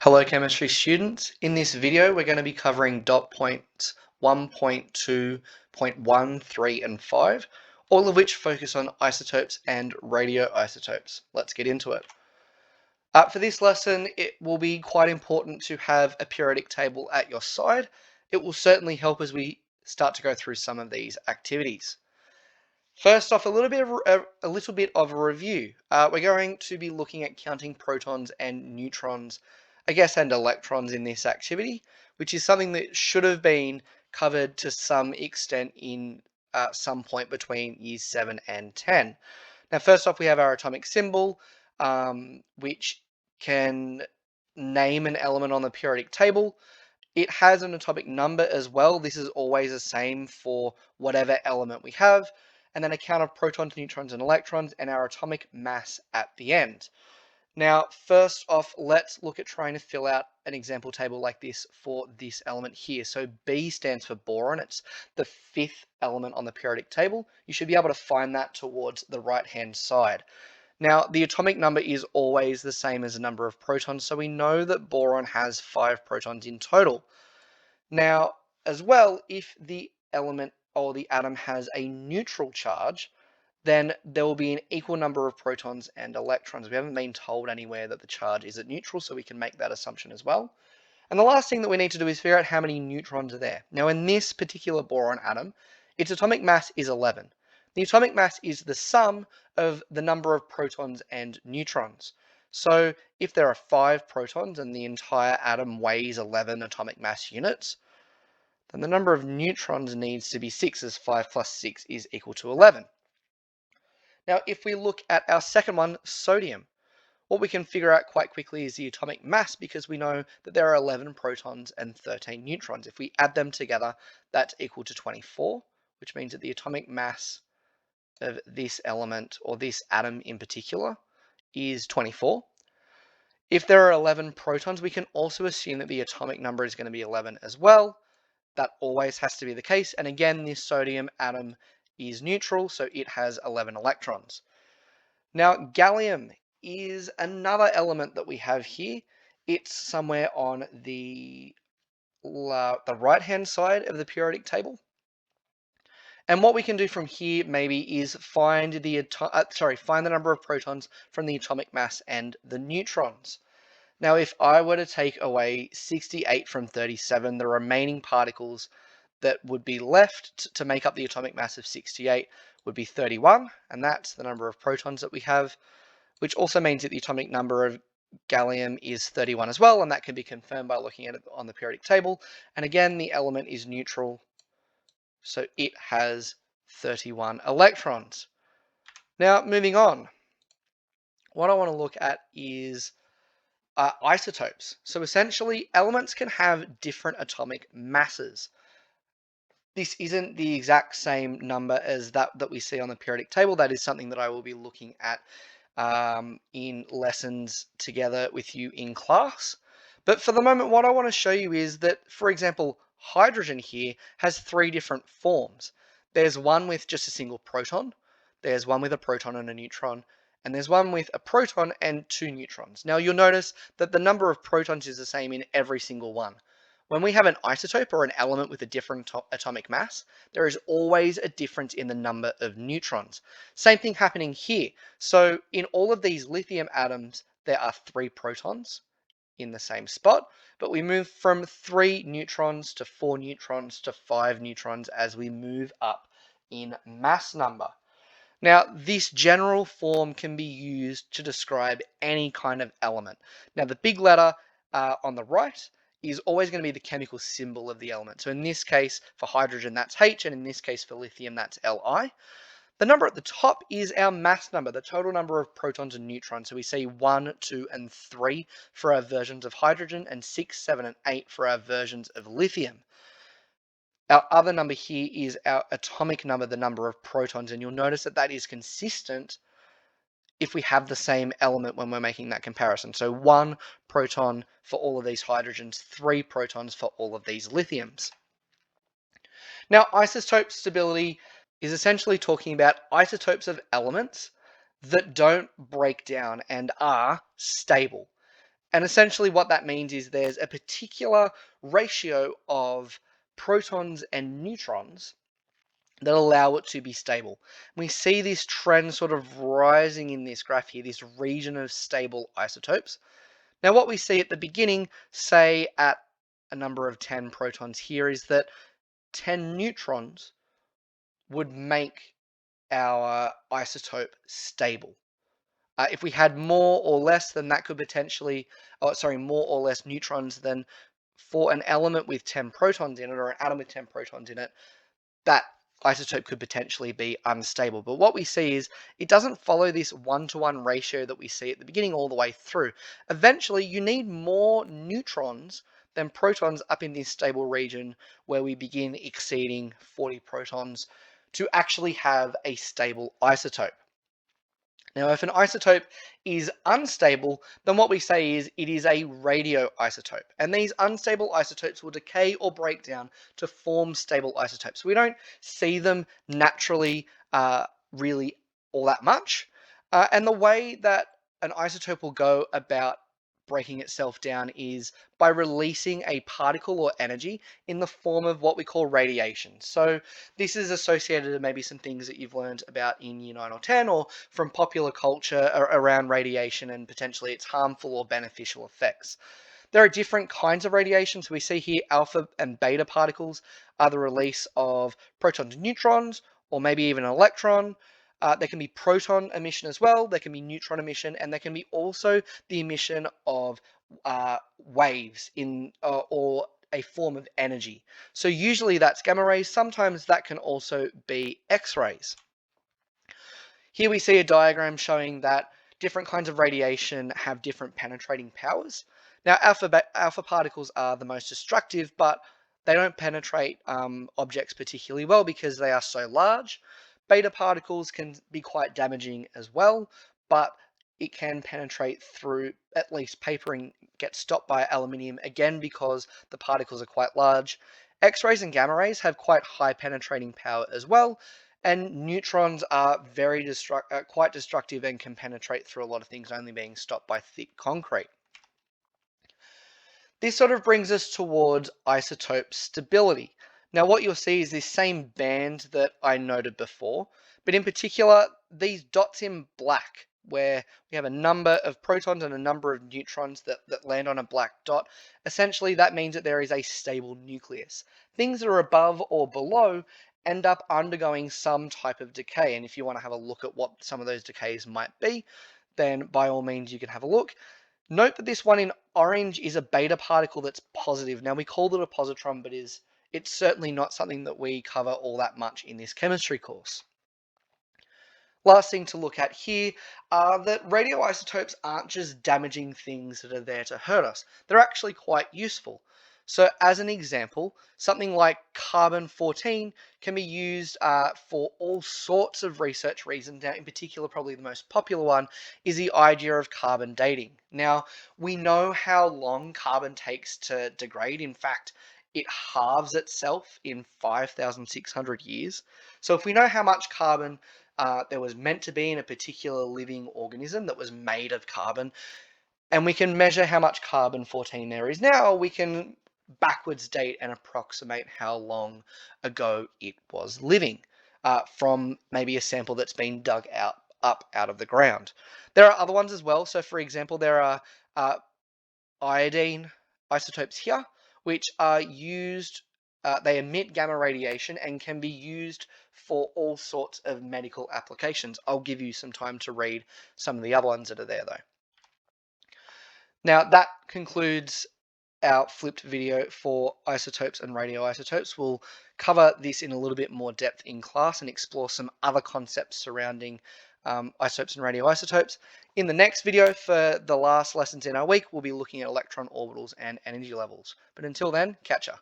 Hello chemistry students. In this video we're going to be covering dot points 1.2, point 1, 3 and 5, all of which focus on isotopes and radioisotopes. Let's get into it. For this lesson it will be quite important to have a periodic table at your side. It will certainly help as we start to go through some of these activities. First off, a little bit of a review. We're going to be looking at counting protons and neutrons, and electrons in this activity, which is something that should have been covered to some extent in some point between years 7 and 10. Now, first off, we have our atomic symbol, which can name an element on the periodic table. It has an atomic number as well. This is always the same for whatever element we have. And then a count of protons, neutrons, and electrons, and our atomic mass at the end. Now, first off, let's look at trying to fill out an example table like this for this element here. So B stands for boron. It's the 5th element on the periodic table. You should be able to find that towards the right-hand side. Now, the atomic number is always the same as the number of protons, so we know that boron has 5 protons in total. Now, as well, if the element or the atom has a neutral charge, then there will be an equal number of protons and electrons. We haven't been told anywhere that the charge is at neutral, so we can make that assumption as well. And the last thing that we need to do is figure out how many neutrons are there. Now, in this particular boron atom, its atomic mass is 11. The atomic mass is the sum of the number of protons and neutrons. So if there are 5 protons and the entire atom weighs 11 atomic mass units, then the number of neutrons needs to be 6, as 5 plus 6 is equal to 11. Now, if we look at our second one, sodium, what we can figure out quite quickly is the atomic mass, because we know that there are 11 protons and 13 neutrons. If we add them together, that's equal to 24, which means that the atomic mass of this element, or this atom in particular, is 24. If there are 11 protons, we can also assume that the atomic number is going to be 11 as well. That always has to be the case. And again, this sodium atom is neutral, so it has 11 electrons. Now, gallium is another element that we have here. It's somewhere on the right-hand side of the periodic table. And what we can do from here maybe is find the number of protons from the atomic mass and the neutrons. Now, if I were to take away 68 from 37, the remaining particles that would be left to make up the atomic mass of 68 would be 31, and that's the number of protons that we have, which also means that the atomic number of gallium is 31 as well, and that can be confirmed by looking at it on the periodic table. And again, the element is neutral, so it has 31 electrons. Now, moving on, what I want to look at is isotopes. So essentially, elements can have different atomic masses. This isn't the exact same number as that we see on the periodic table. That is something that I will be looking at in lessons together with you in class. But for the moment, what I want to show you is that, for example, hydrogen here has 3 different forms. There's one with just a single proton, there's one with a proton and a neutron, and there's one with a proton and 2 neutrons. Now you'll notice that the number of protons is the same in every single one. When we have an isotope or an element with a different atomic mass, there is always a difference in the number of neutrons. Same thing happening here. So in all of these lithium atoms, there are 3 protons in the same spot, but we move from 3 neutrons to 4 neutrons to 5 neutrons as we move up in mass number. Now, this general form can be used to describe any kind of element. Now, the big letter on the right is always going to be the chemical symbol of the element. So in this case, for hydrogen, that's H, and in this case, for lithium, that's Li. The number at the top is our mass number, the total number of protons and neutrons. So we see 1, 2, and 3 for our versions of hydrogen, and 6, 7, and 8 for our versions of lithium. Our other number here is our atomic number, the number of protons, and you'll notice that that is consistent if we have the same element when we're making that comparison. So 1 proton for all of these hydrogens, 3 protons for all of these lithiums. Now, isotope stability is essentially talking about isotopes of elements that don't break down and are stable. And essentially what that means is there's a particular ratio of protons and neutrons that allow it to be stable. We see this trend sort of rising in this graph here, this region of stable isotopes. Now what we see at the beginning, say at a number of 10 protons here, is that 10 neutrons would make our isotope stable. If we had more or less, then that could potentially, more or less neutrons, then for an element with 10 protons in it, or an atom with 10 protons in it, that isotope could potentially be unstable. But what we see is it doesn't follow this 1-to-1 ratio that we see at the beginning all the way through. Eventually, you need more neutrons than protons up in this stable region where we begin exceeding 40 protons to actually have a stable isotope. Now, if an isotope is unstable, then what we say is it is a radioisotope. And these unstable isotopes will decay or break down to form stable isotopes. We don't see them naturally really all that much. And the way that an isotope will go about breaking itself down is by releasing a particle or energy in the form of what we call radiation. So this is associated to maybe some things that you've learned about in Year 9 or 10 or from popular culture around radiation and potentially its harmful or beneficial effects. There are different kinds of radiation. So we see here alpha and beta particles are the release of protons and neutrons, or maybe even an electron. There can be proton emission as well, there can be neutron emission, and there can be also the emission of waves or a form of energy. So usually that's gamma rays, sometimes that can also be X-rays. Here we see a diagram showing that different kinds of radiation have different penetrating powers. Now alpha particles are the most destructive, but they don't penetrate objects particularly well because they are so large. Beta particles can be quite damaging as well, but it can penetrate through at least paper and get stopped by aluminium, again because the particles are quite large. X-rays and gamma rays have quite high penetrating power as well, and neutrons are quite destructive and can penetrate through a lot of things, only being stopped by thick concrete. This sort of brings us towards isotope stability. Now what you'll see is this same band that I noted before, but in particular these dots in black where we have a number of protons and a number of neutrons that land on a black dot. Essentially that means that there is a stable nucleus. Things that are above or below end up undergoing some type of decay, and if you want to have a look at what some of those decays might be, then by all means you can have a look. Note that this one in orange is a beta particle that's positive. Now we call it a positron, but it's certainly not something that we cover all that much in this chemistry course. Last thing to look at here are that radioisotopes aren't just damaging things that are there to hurt us. They're actually quite useful. So as an example, something like carbon-14 can be used for all sorts of research reasons. Now, in particular, probably the most popular one is the idea of carbon dating. Now, we know how long carbon takes to degrade. In fact, it halves itself in 5,600 years. So if we know how much carbon there was meant to be in a particular living organism that was made of carbon, and we can measure how much carbon-14 there is now, we can backwards date and approximate how long ago it was living from maybe a sample that's been dug up out of the ground. There are other ones as well. So for example, there are iodine isotopes here, which are used, they emit gamma radiation and can be used for all sorts of medical applications. I'll give you some time to read some of the other ones that are there though. Now that concludes our flipped video for isotopes and radioisotopes. We'll cover this in a little bit more depth in class and explore some other concepts surrounding isotopes and radioisotopes. In the next video, for the last lessons in our week, we'll be looking at electron orbitals and energy levels. But until then, catch ya.